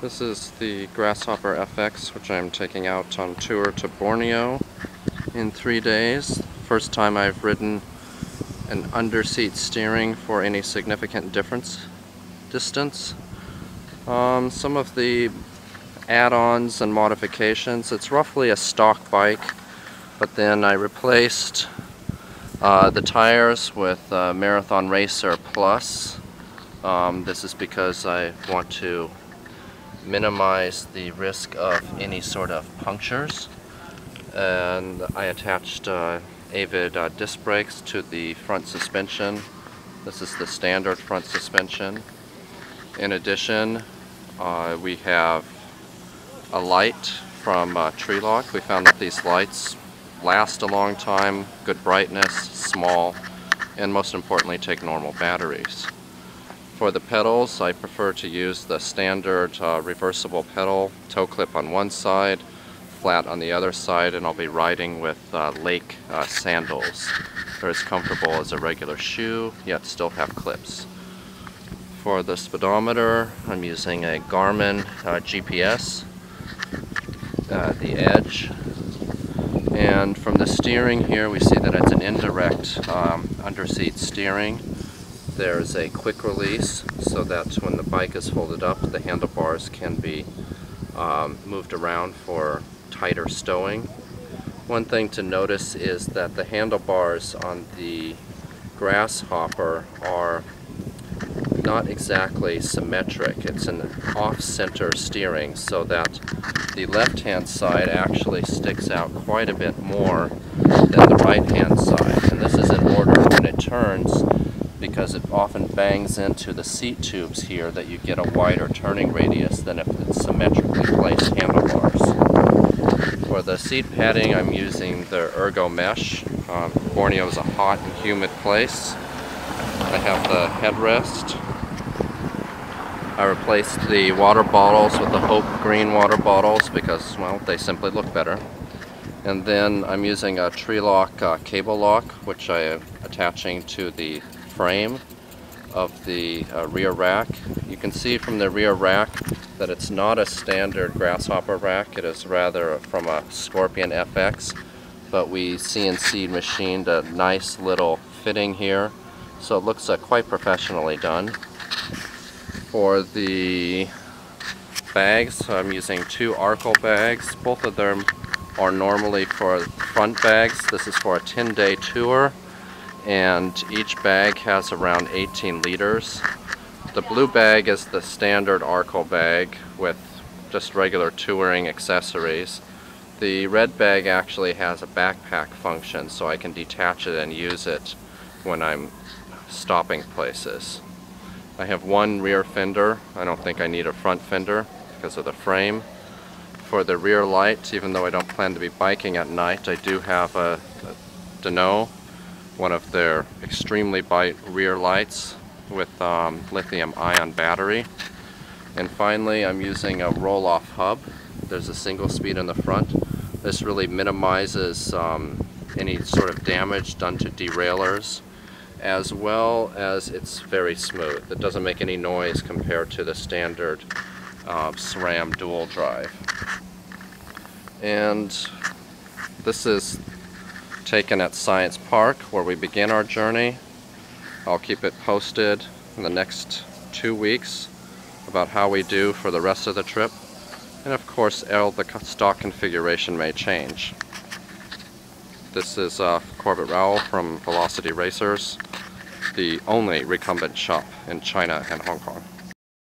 This is the Grasshopper Fx, which I'm taking out on tour to Borneo in 3 days. First time I've ridden an underseat steering for any significant distance. Some of the add-ons and modifications, it's roughly a stock bike, but then I replaced the tires with Marathon Racer Plus. This is because I want to minimize the risk of any sort of punctures, and I attached Avid disc brakes to the front suspension. This is the standard front suspension. In addition, we have a light from Treelock. We found that these lights last a long time, good brightness, small, and most importantly take normal batteries. For the pedals, I prefer to use the standard reversible pedal, toe clip on one side, flat on the other side, and I'll be riding with lake sandals. They're as comfortable as a regular shoe, yet still have clips. For the speedometer, I'm using a Garmin GPS, the Edge. And from the steering here, we see that it's an indirect underseat steering. There's a quick release so that when the bike is folded up, the handlebars can be moved around for tighter stowing. One thing to notice is that the handlebars on the Grasshopper are not exactly symmetric. It's an off-center steering, so that the left-hand side actually sticks out quite a bit more than the right-hand side. And this is in order when it turns, because it often bangs into the seat tubes here, that you get a wider turning radius than if it's symmetrically placed handlebars. For the seat padding, I'm using the Ergo Mesh. Borneo is a hot and humid place. I have the headrest. I replaced the water bottles with the Hope green water bottles because, well, they simply look better. And then I'm using a Treelock cable lock, which I am attaching to the frame of the rear rack. You can see from the rear rack that it's not a standard Grasshopper rack. It is rather from a Scorpion FX, but we CNC machined a nice little fitting here, so it looks quite professionally done. For the bags, I'm using 2 Arkel bags. Both of them are normally for front bags. This is for a 10-day tour, and each bag has around 18 liters. The blue bag is the standard Arkel bag with just regular touring accessories. The red bag actually has a backpack function, so I can detach it and use it when I'm stopping places. I have one rear fender. I don't think I need a front fender because of the frame. For the rear light, even though I don't plan to be biking at night, I do have a Deno, one of their extremely bright rear lights with lithium-ion battery. And finally, I'm using a roll-off hub. There's a single speed in the front. This really minimizes any sort of damage done to derailleurs, as well as it's very smooth. It doesn't make any noise compared to the standard SRAM dual drive. And this is taken at Science Park, where we begin our journey. I'll keep it posted in the next 2 weeks about how we do for the rest of the trip. And of course, the stock configuration may change. This is Corbett Rowell from Velocity Racers, the only recumbent shop in China and Hong Kong.